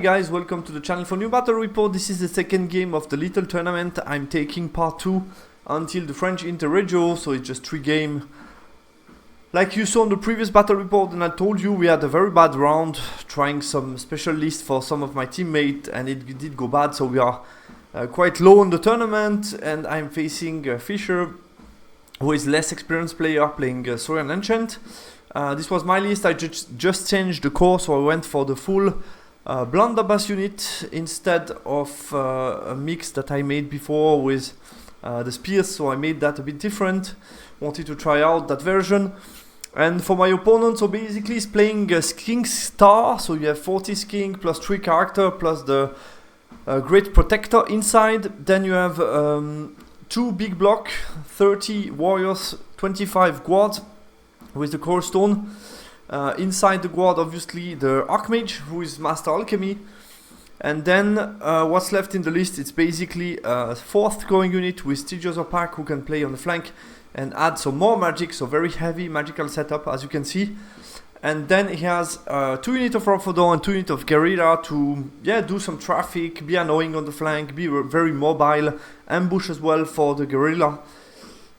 guys, welcome to the channel for new battle report. This is the second game of the little tournament. I'm taking part 2 until the French Interregio, so it's just 3 games. Like you saw in the previous battle report, and I told you we had a very bad round trying some special list for some of my teammates, and it did go bad, so we are quite low in the tournament, and I'm facing Fischer, who is less experienced player playing Saurian Enchant. This was my list. I just changed the core, so I went for the full blunderbuss unit instead of a mix that I made before with the spears, so I made that a bit different. Wanted to try out that version. And for my opponent, so basically he's playing Skink Star, so you have 40 Skink plus 3 character plus the Great Protector inside. Then you have 2 big block, 30 warriors, 25 guards with the core stone. Inside the guard, obviously, the Archmage, who is Master Alchemy. And then what's left in the list, it's basically a 4th scoring unit with Stygios Opaque, who can play on the flank and add some more magic, so very heavy magical setup, as you can see. And then he has 2 units of Rhapsodon and 2 units of Guerrilla to do some traffic, be annoying on the flank, be very mobile, ambush as well for the Guerrilla.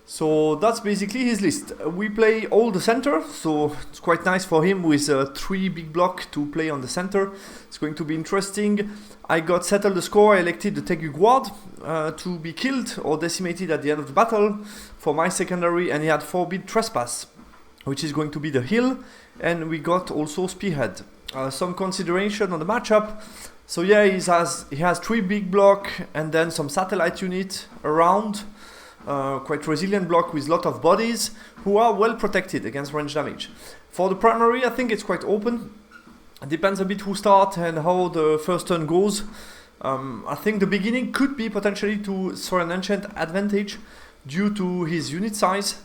So that's basically his list. We play all the center, so it's quite nice for him with 3 big block to play on the center. It's going to be interesting. I got settled the score. I elected the Tegu Guard to be killed or decimated at the end of the battle for my secondary, and he had Forbid Trespass, which is going to be the heal, and we got also Spearhead. Some consideration on the matchup. So yeah, he has 3 big block and then some satellite unit around. Quite resilient block with lot of bodies who are well protected against range damage. For the primary, I think it's quite open. It depends a bit who starts and how the first turn goes. I think the beginning could be potentially to Saurian Enchant advantage due to his unit size.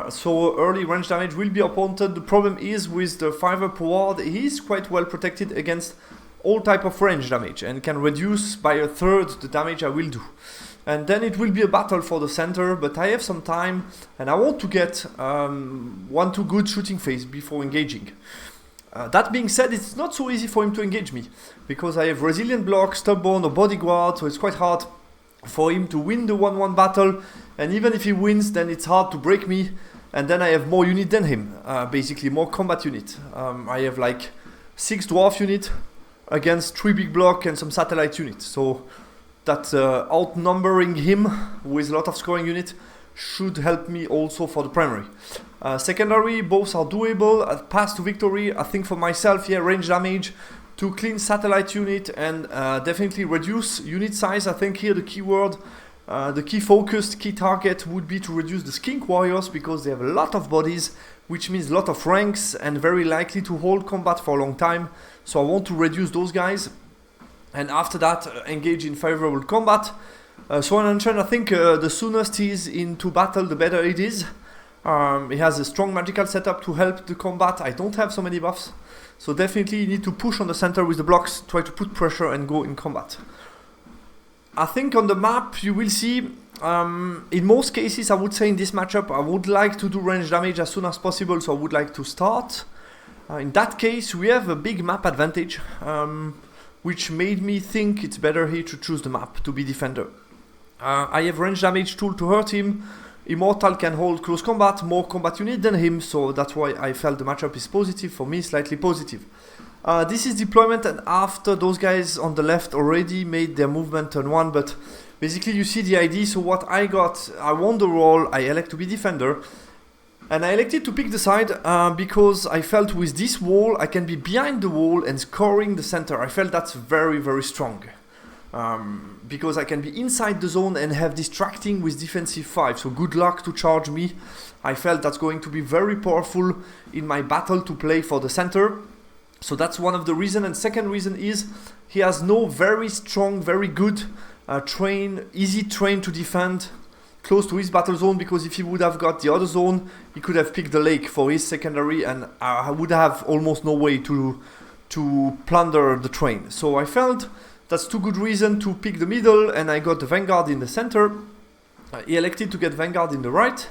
So early range damage will be appointed. The problem is with the 5-up ward, he is quite well protected against all type of range damage and can reduce by a third the damage I will do. And then it will be a battle for the center, but I have some time and I want to get 1-2 good shooting phase before engaging. That being said, it's not so easy for him to engage me because I have resilient block, stubborn or bodyguard, so it's quite hard for him to win the 1-1 battle. And even if he wins, then it's hard to break me, and then I have more unit than him, basically more combat unit. I have like 6 dwarf unit against 3 big block and some satellite units, so that outnumbering him with a lot of scoring unit should help me also for the primary. Secondary, both are doable. Path to victory, I think for myself, range damage to clean satellite unit and definitely reduce unit size. I think here the keyword, the key focus, key target would be to reduce the Skink Warriors because they have a lot of bodies, which means a lot of ranks and very likely to hold combat for a long time. So I want to reduce those guys. And after that, engage in favorable combat. Saurian Enchant, I think the soonest he is into battle, the better it is. He has a strong magical setup to help the combat. I don't have so many buffs. So definitely you need to push on the center with the blocks, try to put pressure and go in combat. I think on the map you will see, in most cases I would say in this matchup, I would like to do range damage as soon as possible, so I would like to start. In that case, we have a big map advantage. Which made me think it's better here to choose the map to be defender. I have range damage tool to hurt him. Immortal can hold close combat, more combat unit than him, so that's why I felt the matchup is positive for me, slightly positive. This is deployment, and after those guys on the left already made their movement turn 1, but basically you see the idea. So what I got, I won the role, I elect to be defender. And I elected to pick the side because I felt with this wall I can be behind the wall and scoring the center. I felt that's very, very strong. Because I can be inside the zone and have distracting with defensive 5. So good luck to charge me. I felt that's going to be very powerful in my battle to play for the center. So that's one of the reasons. And second reason is he has no very strong, very good easy train to defend close to his battle zone, because if he would have got the other zone, he could have picked the lake for his secondary and I would have almost no way to plunder the train. So I felt that's 2 good reasons to pick the middle, and I got the Vanguard in the center. He elected to get Vanguard in the right.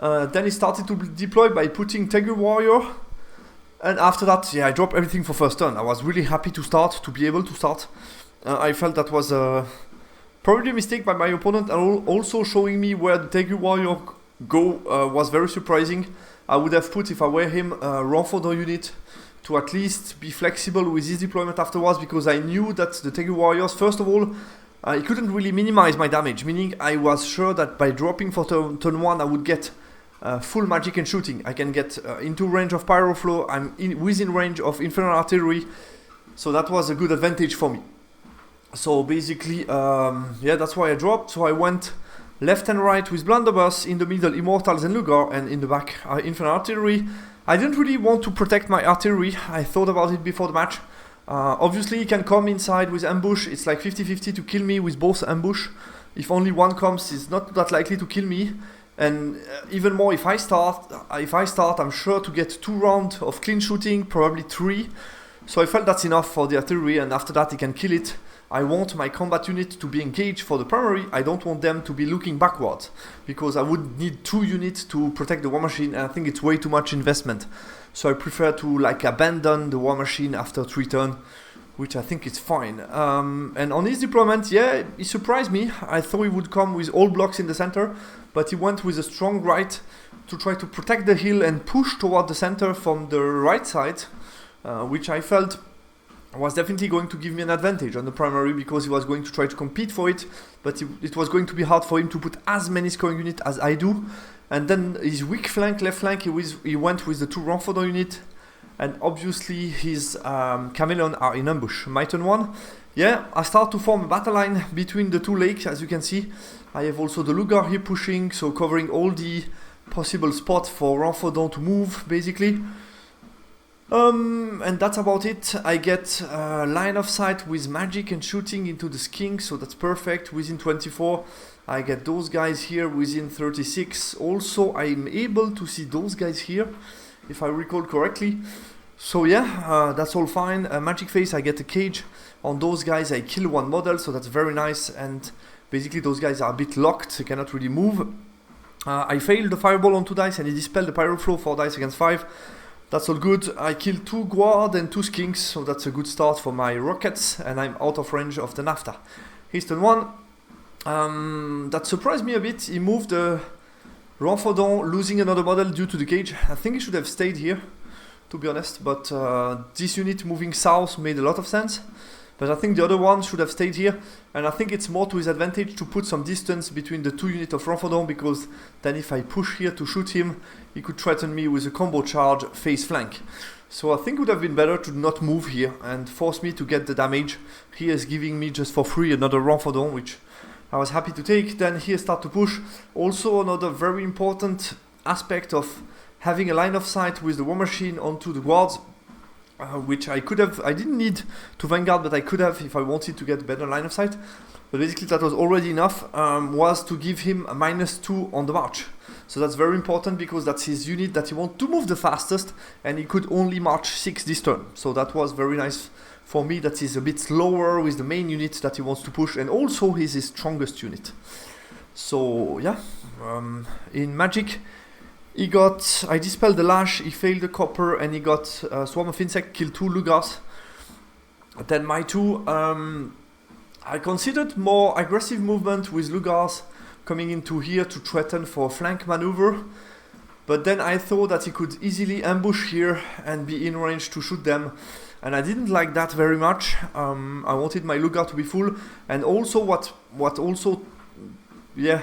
Then he started to deploy by putting Tegu Warrior And after that, yeah, I dropped everything for first turn. I was really happy to be able to start. I felt that was probably a mistake by my opponent, and also showing me where the Tegu Warrior go was very surprising. I would have put, if I were him, a Renforder unit to at least be flexible with his deployment afterwards, because I knew that the Tegu Warriors, first of all, he couldn't really minimize my damage, meaning I was sure that by dropping for turn 1 I would get full magic and shooting. I can get into range of Pyroflow, I'm within range of Infernal Artillery, so that was a good advantage for me. So basically, yeah, that's why I dropped. So I went left and right with Blunderbuss, in the middle Immortals and Lugar, and in the back Infernal Artillery. I didn't really want to protect my artillery, I thought about it before the match. Obviously he can come inside with ambush, it's like 50-50 to kill me with both ambush. If only one comes, it's not that likely to kill me. And even more, if I start, I'm sure to get 2 rounds of clean shooting, probably 3. So I felt that's enough for the artillery, and after that he can kill it. I want my combat unit to be engaged for the primary. I don't want them to be looking backwards, because I would need 2 units to protect the war machine, and I think it's way too much investment. So I prefer to like abandon the war machine after 3 turns, which I think is fine. And on his deployment, yeah, he surprised me. I thought he would come with all blocks in the center, but he went with a strong right to try to protect the hill and push toward the center from the right side, which I felt was definitely going to give me an advantage on the primary, because he was going to try to compete for it, but it was going to be hard for him to put as many scoring units as I do. And then his weak flank, left flank, he went with the 2 Renforder unit, and obviously his Chameleon are in ambush. My turn 1, yeah, I start to form a battle line between the 2 lakes, as you can see. I have also the Lugar here pushing, so covering all the possible spots for Renforder to move, basically. And that's about it. I get line of sight with magic and shooting into the skink, so that's perfect. Within 24, I get those guys here within 36. Also, I'm able to see those guys here, if I recall correctly. So yeah, that's all fine. Magic Face, I get a cage. On those guys, I kill 1 model, so that's very nice. And basically, those guys are a bit locked, they cannot really move. I failed the Fireball on 2 dice, and he dispelled the Pyroflow 4 dice against 5. That's all good. I killed 2 Guard and 2 Skinks, so that's a good start for my rockets, and I'm out of range of the NAFTA. He's turn 1. That surprised me a bit. He moved Renforder, losing another model due to the cage. I think he should have stayed here, to be honest, but this unit moving south made a lot of sense. But I think the other one should have stayed here, and I think it's more to his advantage to put some distance between the 2 units of Renforder, because then if I push here to shoot him, he could threaten me with a combo charge face flank. So I think it would have been better to not move here and force me to get the damage. He is giving me just for free another Renforder, which I was happy to take. Then here start to push. Also another very important aspect of having a line of sight with the war machine onto the guards, which I could have, I didn't need to Vanguard, but I could have if I wanted to get better line of sight. But basically that was already enough, was to give him a -2 on the march. So that's very important, because that's his unit that he wants to move the fastest, and he could only march 6 this turn. So that was very nice for me, that he's a bit slower with the main unit that he wants to push, and also he's his strongest unit. So yeah, in Magic, I dispelled the Lash, he failed the Copper, and he got Swarm of Insect, killed 2 Lugars. Then my 2, I considered more aggressive movement with Lugars coming into here to threaten for flank maneuver. But then I thought that he could easily ambush here and be in range to shoot them. And I didn't like that very much. I wanted my Lugar to be full. And also what also, yeah,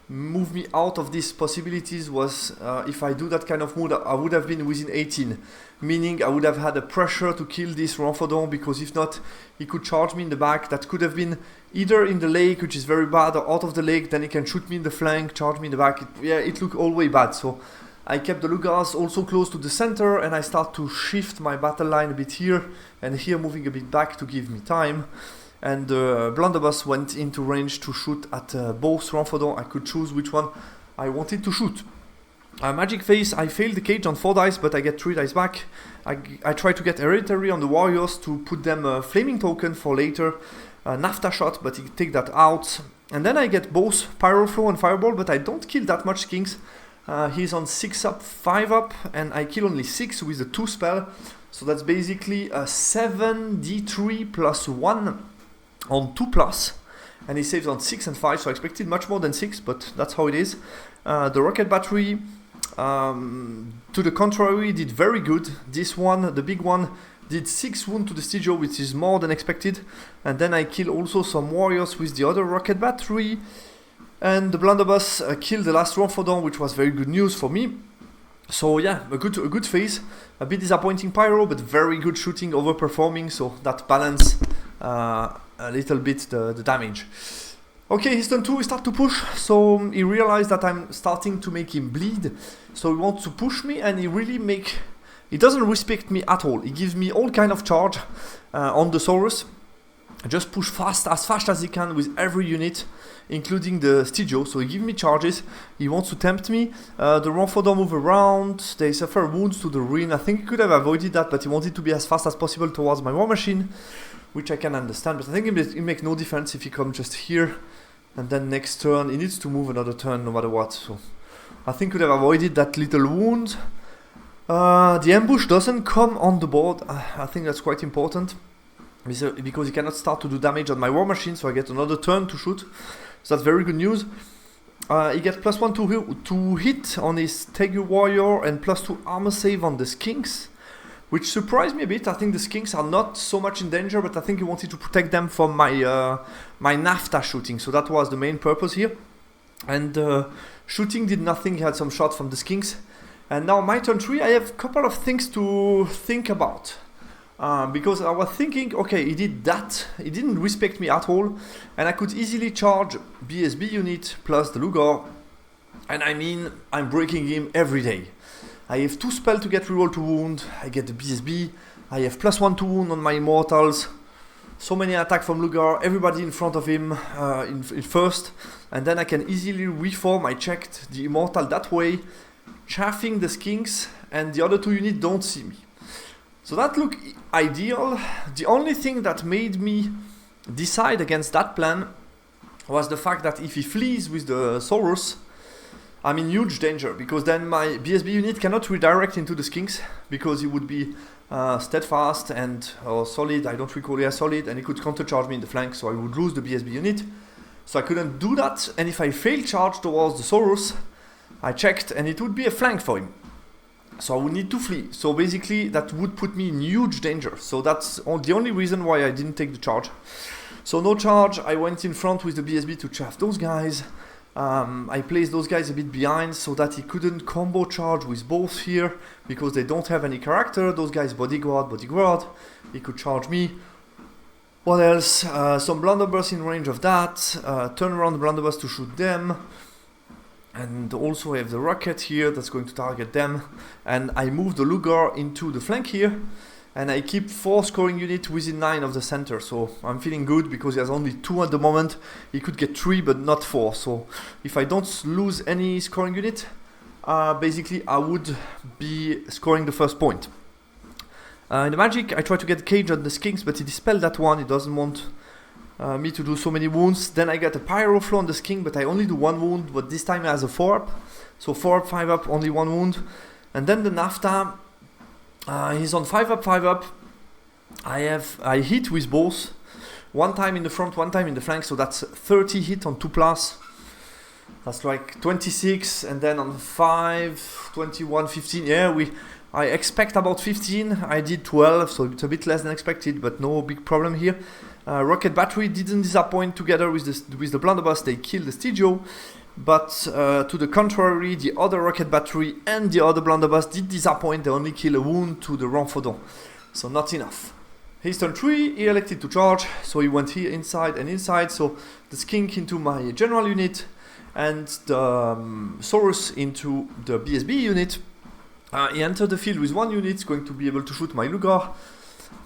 move me out of these possibilities was if I do that kind of move, I would have been within 18, meaning I would have had a pressure to kill this Renforder, because if not, he could charge me in the back. That could have been either in the lake, which is very bad, or out of the lake, then he can shoot me in the flank, charge me in the back. It looked all way bad. So I kept the Lugars also close to the center, and I start to shift my battle line a bit here, and here moving a bit back to give me time. And Blunderbuss went into range to shoot at both Renforder. I could choose which one I wanted to shoot. Magic Face, I failed the cage on 4 dice, but I get 3 dice back. I try to get Hereditary on the Warriors to put them a Flaming Token for later. NAFTA shot, but he take that out. And then I get both Pyroflow and Fireball, but I don't kill that much Skinks. He's on 6 up, 5 up, and I kill only 6 with the 2 spell. So that's basically a 7d3 plus 1 on 2 plus. And he saves on 6 and 5, so I expected much more than 6, but that's how it is. The rocket battery, to the contrary, did very good. This one, the big one, did 6 wounds to the Stygia, which is more than expected. And then I kill also some warriors with the other rocket battery. And the blunderbuss killed the last Ramphrodon, which was very good news for me. So yeah, a good phase. A bit disappointing pyro, but very good shooting, overperforming, so that balance a little bit the damage. Okay, his turn 2, he start to push, so he realized that I'm starting to make him bleed. So he wants to push me, and he doesn't respect me at all. He gives me all kind of charge on the Saurus. Just push as fast as he can with every unit, including the Stygia. So he gives me charges. He wants to tempt me. The Ramphrodon move around. They suffer wounds to the ruin. I think he could have avoided that, but he wanted to be as fast as possible towards my war machine, which I can understand. But I think it makes no difference if he comes just here, and then next turn he needs to move another turn no matter what. So I think could have avoided that little wound. The ambush doesn't come on the board. I think that's quite important, because he cannot start to do damage on my war machine, so I get another turn to shoot. So that's very good news. He gets +1 to hit on his Tegu warrior and +2 armor save on the skinks, which surprised me a bit. I think the skinks are not so much in danger, but I think he wanted to protect them from my my NAFTA shooting, so that was the main purpose here. And shooting did nothing. He had some shot from the skinks. And now my turn 3, I have a couple of things to think about. Because I was thinking, okay, he did that, he didn't respect me at all, and I could easily charge BSB unit plus the Lugar, and I mean, I'm breaking him every day. I have 2 spells to get reroll to wound, I get the BSB, I have +1 to wound on my immortals, so many attack from Lugar, everybody in front of him in first, and then I can easily reform. I checked the immortal that way, chaffing the skinks, and the other 2 units don't see me. So that looked ideal. The only thing that made me decide against that plan was the fact that if he flees with the Saurus, I'm in huge danger, because then my BSB unit cannot redirect into the skinks, because he would be steadfast and solid. I don't recall, yeah, solid, and he could countercharge me in the flank, so I would lose the BSB unit. So I couldn't do that, and if I fail charge towards the Saurus, I checked, and it would be a flank for him. So I would need to flee. So basically that would put me in huge danger. So that's the only reason why I didn't take the charge. So no charge, I went in front with the BSB to chaff those guys. I placed those guys a bit behind so that he couldn't combo charge with both here, because they don't have any character. Those guys bodyguard, he could charge me. What else? Some blunderbuss in range of that. Turn around the blunderbuss to shoot them. And also I have the rocket here that's going to target them. And I move the Lugar into the flank here. And I keep 4 scoring units within 9 of the center. So I'm feeling good, because he has only 2 at the moment. He could get 3 but not 4. So if I don't lose any scoring unit, basically I would be scoring the first point. In the magic I try to get cage on the skinks, but he dispelled that one. He doesn't want me to do so many wounds. Then I get a pyro flow on the skink, but I only do 1 wound, but this time he has a 4 up. So 4 up, 5 up, only 1 wound. And then the NAFTA, he's on 5 up, 5 up. I hit with both. 1 time in the front, 1 time in the flank, so that's 30 hit on 2 plus. That's like 26, and then on 5, 21, 15. Yeah, I expect about 15. I did 12, so it's a bit less than expected, but no big problem here. Rocket battery didn't disappoint together with the blunderbuss. They killed the Stygia, but to the contrary, the other rocket battery and the other blunderbuss did disappoint. They only kill a wound to the Ramphrodon, so not enough. His turn 3, he elected to charge, so he went here inside and inside. So the skink into my general unit, and the Saurus into the BSB unit. He entered the field with 1 unit, he's going to be able to shoot my Lugar.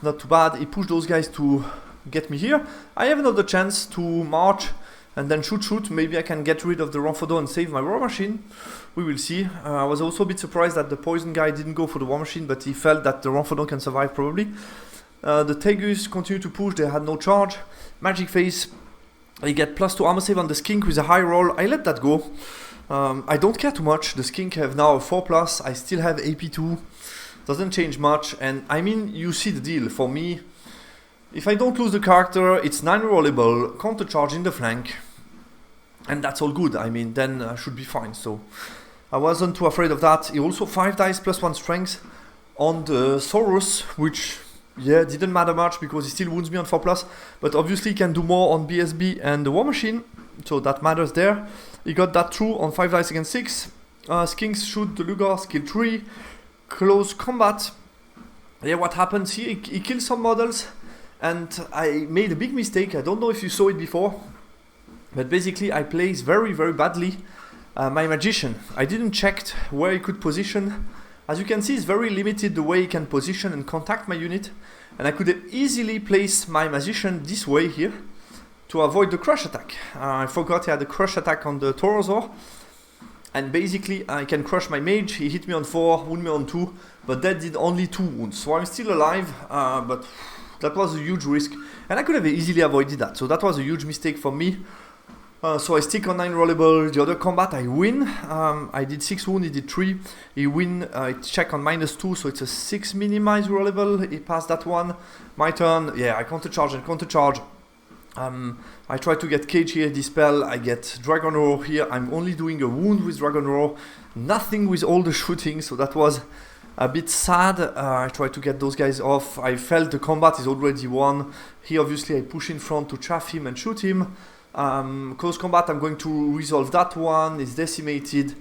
Not too bad. He pushed those guys to get me here. I have another chance to march and then shoot. Maybe I can get rid of the Ramphrodon and save my war machine. We will see. I was also a bit surprised that the poison guy didn't go for the war machine, but he felt that the Ramphrodon can survive probably. The Tegus continue to push, they had no charge. Magic phase, I get +2 armor save on the skink with a high roll. I let that go. I don't care too much. The skink have now a 4+. I still have AP2. Doesn't change much. And I mean, you see the deal. For me, if I don't lose the character, it's 9 rollable, counter charge in the flank. And that's all good. I mean, then I should be fine. So I wasn't too afraid of that. He also 5 dice +1 strength on the Saurus, which, yeah, didn't matter much because he still wounds me on 4+. But obviously he can do more on BSB and the War Machine. So that matters there. He got that through on 5 dice against 6. Skinks shoot the Lugar, skill 3. Close combat. Yeah, what happens here? He kills some models. And I made a big mistake. I don't know if you saw it before. But basically I placed very, very badly my Magician. I didn't check where he could position. As you can see, it's very limited the way he can position and contact my unit. And I could have easily place my Magician this way here to avoid the crush attack. I forgot he had a crush attack on the Taurosaur. And basically I can crush my mage. He hit me on 4, wound me on 2. But that did only 2 wounds. So I'm still alive. But that was a huge risk. And I could have easily avoided that. So that was a huge mistake for me. So I stick on 9 rollable. The other combat I win. I did 6 wounds, he did 3. He win, I check on -2, so it's a 6 minimize rollable. He passed that one. My turn, yeah, I counter charge and counter charge. I try to get Cage here, Dispel. I get Dragon Roar here. I'm only doing a wound with Dragon Roar. Nothing with all the shooting, so that was a bit sad. I tried to get those guys off. I felt the combat is already won. Here obviously I push in front to chaff him and shoot him. Close combat, I'm going to resolve that one. It's decimated.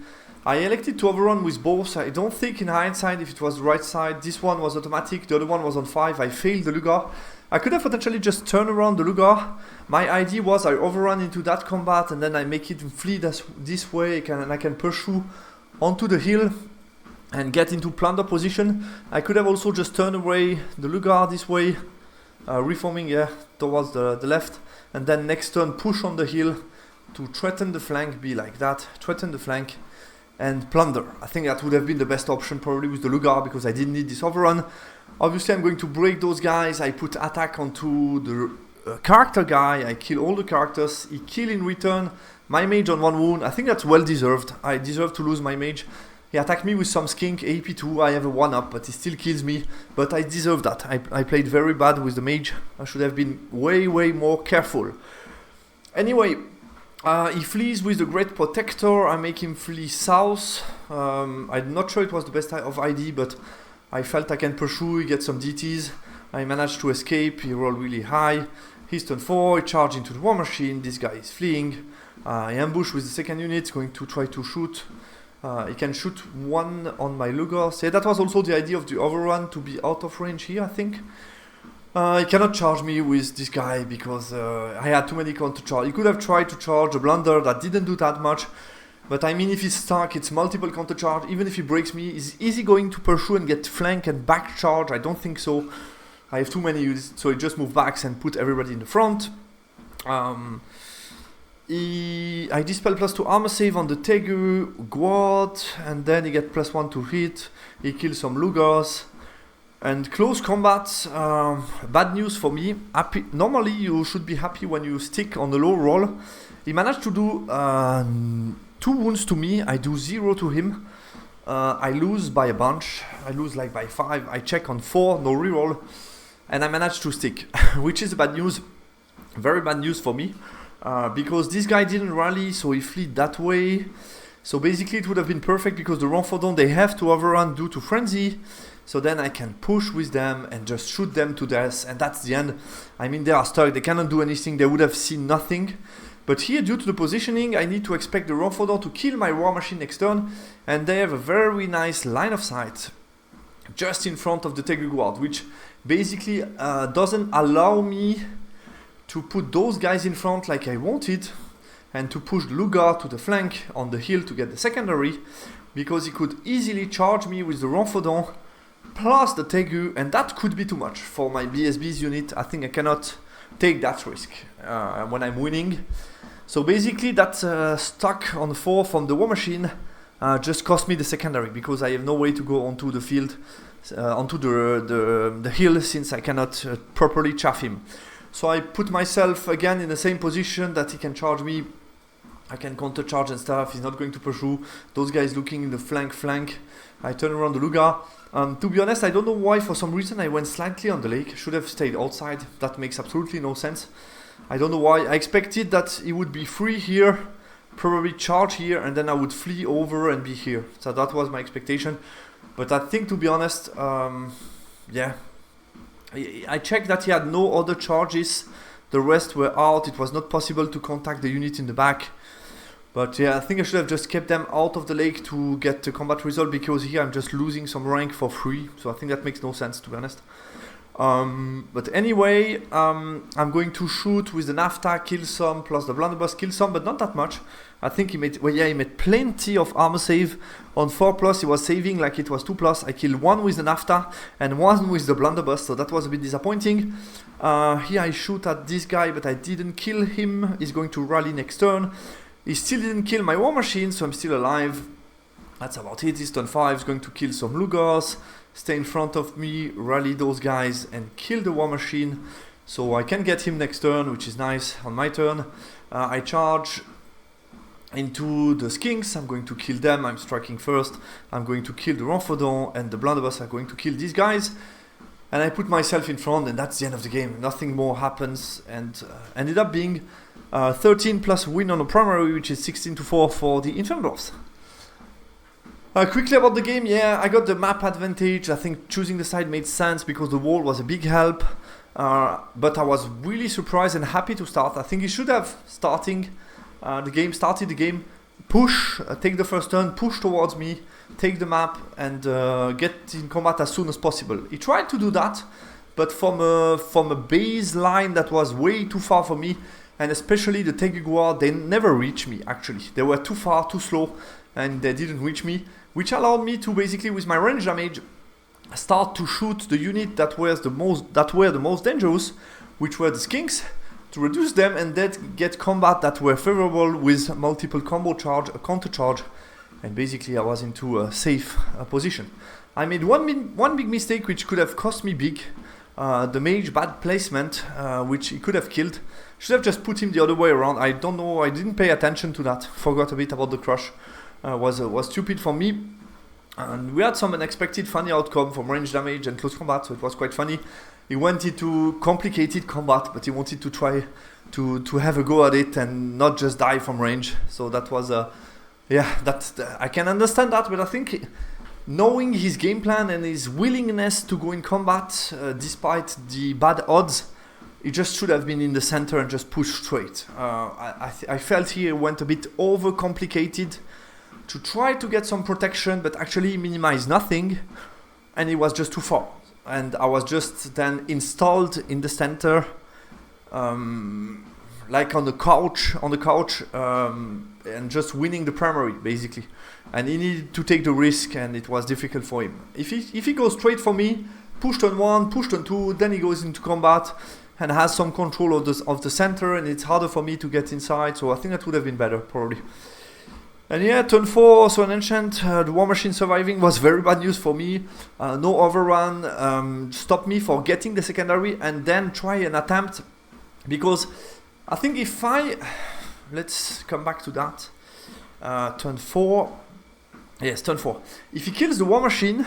I elected to overrun with both. I don't think in hindsight if it was the right side. This one was automatic, the other one was on 5. I failed the Lugar. I could have potentially just turned around the Lugar. My idea was I overrun into that combat and then I make it flee this way and I can pursue onto the hill and get into plunder position. I could have also just turned away the Lugar this way, reforming, yeah, towards the left. And then next turn push on the hill to threaten the flank, be like that, threaten the flank and plunder. I think that would have been the best option probably with the Lugar because I didn't need this overrun. Obviously I'm going to break those guys. I put attack onto the character guy. I kill all the characters. He kill in return my mage on 1 wound. I think that's well deserved. I deserve to lose my mage. He attacked me with some skink, AP2. I have a 1-up, but he still kills me. But I deserve that. I played very bad with the mage. I should have been way, way more careful. Anyway, he flees with the Great Protector. I make him flee south. I'm not sure it was the best of ID, but I felt I can pursue, he gets some DTs. I managed to escape, he rolled really high. He's turn 4, he charged into the War Machine. This guy is fleeing. I ambush with the second unit, going to try to shoot. He can shoot 1 on my Lugar. So that was also the idea of the overrun, to be out of range here, I think. He cannot charge me with this guy because I had too many counter charge. He could have tried to charge a blunder that didn't do that much. But I mean, if he's stuck, it's multiple counter charge. Even if he breaks me, he's easy going to pursue and get flank and back charge. I don't think so. I have too many units, so he just move backs and put everybody in the front. I dispel +2 armor save on the Tegu Guard, and then he get +1 to hit. He kills some Lugars. And close combat, bad news for me. Normally you should be happy when you stick on the low roll. He managed to do 2 wounds to me. I do 0 to him. I lose by a bunch. I lose like by 5. I check on 4, no reroll. And I managed to stick, which is bad news. Very bad news for me. Because this guy didn't rally, so he fled that way. So basically it would have been perfect because the Renfordon, they have to overrun due to Frenzy. So then I can push with them and just shoot them to death. And that's the end. I mean, they are stuck. They cannot do anything. They would have seen nothing. But here, due to the positioning, I need to expect the Renfordon to kill my War Machine next turn. And they have a very nice line of sight just in front of the Tegu Guard, which basically doesn't allow me to put those guys in front like I wanted and to push the Lugar to the flank on the hill to get the secondary, because he could easily charge me with the Renfordon plus the Tegu, and that could be too much for my BSB's unit. I think I cannot take that risk when I'm winning. So basically that stuck on 4 from the War Machine just cost me the secondary, because I have no way to go onto the field, onto the hill, since I cannot properly chaff him. So I put myself again in the same position that he can charge me I can counter charge and stuff. He's not going to pursue. Those guys looking in the flank. I turn around the Lugar. To be honest, I don't know why. For some reason, I went slightly on the lake. Should have stayed outside. That makes absolutely no sense. I don't know why. I expected that he would be free here, probably charge here, and then I would flee over and be here. So that was my expectation. But I think, to be honest, yeah. I checked that he had no other charges. The rest were out. It was not possible to contact the unit in the back. But yeah, I think I should have just kept them out of the lake to get the combat result, because here I'm just losing some rank for free. So I think that makes no sense, to be honest. But anyway, I'm going to shoot with the NAFTA, kill some, plus the blunderbuss, kill some, but not that much. I think he made, well, yeah, he made plenty of armor save. On 4+, he was saving like it was 2+. I killed one with the NAFTA and one with the blunderbuss, so that was a bit disappointing. Here I shoot at this guy, but I didn't kill him. He's going to rally next turn. He still didn't kill my war machine, so I'm still alive. That's about it. He's turn 5, is going to kill some Lugars, stay in front of me, rally those guys, and kill the war machine. So I can get him next turn, which is nice on my turn. I charge into the skinks. I'm going to kill them. I'm striking first. I'm going to kill the Renfordon, and the blunderbuss are going to kill these guys. And I put myself in front, and that's the end of the game. Nothing more happens, and ended up being 13 plus win on the primary, which is 16-4 for the Infernal Dwarves. Quickly about the game, yeah, I got the map advantage. I think choosing the side made sense because the wall was a big help. But I was really surprised and happy to start. I think he should have started the game, push, take the first turn, push towards me, take the map, and get in combat as soon as possible. He tried to do that, but from a baseline that was way too far for me, and especially the Teguguard, they never reached me actually. They were too far, too slow, and they didn't reach me, which allowed me to basically, with my range damage, start to shoot the unit that were the most dangerous, which were the skinks, to reduce them and then get combat that were favorable with multiple combo charge, a counter charge, and basically I was into a safe position. I made one big mistake which could have cost me big. The mage bad placement, which he could have killed. Should have just put him the other way around. I don't know, I didn't pay attention to that. Forgot a bit about the crush. Was stupid for me. And we had some unexpected funny outcome from range damage and close combat, so it was quite funny. He wanted to complicated combat, but he wanted to try to have a go at it and not just die from range. So that was I can understand that, but I think knowing his game plan and his willingness to go in combat despite the bad odds, he just should have been in the center and just pushed straight. I felt he went a bit overcomplicated to try to get some protection, but actually minimize nothing, and it was just too far. And I was just then installed in the center, like on the couch, and just winning the primary basically. And he needed to take the risk, and it was difficult for him. If he goes straight for me, pushed on 1, pushed on 2, then he goes into combat and has some control of the center, and it's harder for me to get inside. So I think that would have been better probably. And yeah, turn 4, also an enchant. The war machine surviving was very bad news for me. No overrun stopped me for getting the secondary and then try an attempt. Because I think let's come back to that. Turn 4. Yes, turn 4. If he kills the war machine,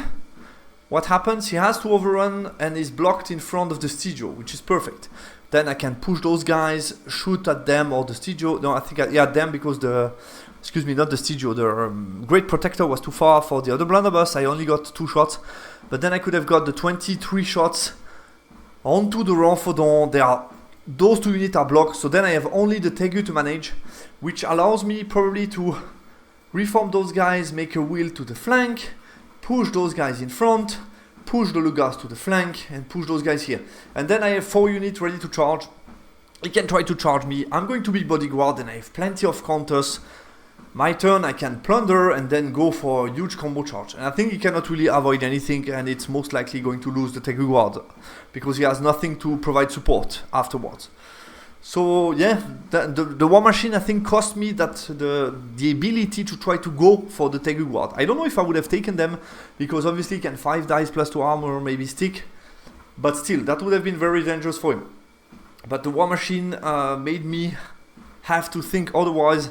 what happens? He has to overrun and is blocked in front of the Stigio, which is perfect. Then I can push those guys, shoot at them or the Stigio. No, I think them because not the Stigio. The Great Protector was too far for the other blunderbuss. I only got 2 shots. But then I could have got the 23 shots onto the Renfordon. Those 2 units are blocked. So then I have only the Tegu to manage, which allows me probably to reform those guys, make a wheel to the flank, push those guys in front, push the Lugars to the flank, and push those guys here. And then I have 4 units ready to charge. He can try to charge me. I'm going to be bodyguard, and I have plenty of counters. My turn, I can plunder and then go for a huge combo charge. And I think he cannot really avoid anything, and it's most likely going to lose the Teguguard because he has nothing to provide support afterwards. So yeah, the war machine I think cost me that the ability to try to go for the Teguguard. I don't know if I would have taken them, because obviously he can 5 dice plus 2 armor, maybe stick, but still that would have been very dangerous for him. But the war machine made me have to think otherwise,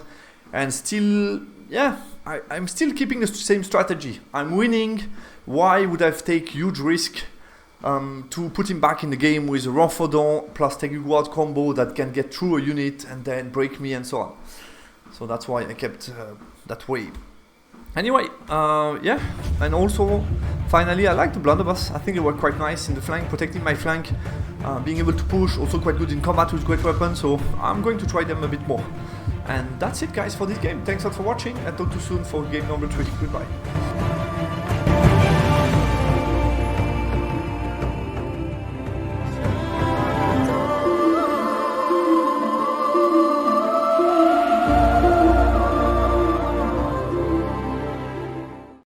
and still, yeah, I'm still keeping the same strategy. I'm winning. Why would I take huge risk to put him back in the game with a Renfordant plus Teguguard combo that can get through a unit and then break me and so on. So that's why I kept that way. Anyway, yeah, and also, finally, I like the blunderbuss. I think they were quite nice in the flank, protecting my flank, being able to push, also quite good in combat with great weapons, so I'm going to try them a bit more. And that's it, guys, for this game. Thanks a lot for watching, and talk to you soon for game number 3. Goodbye.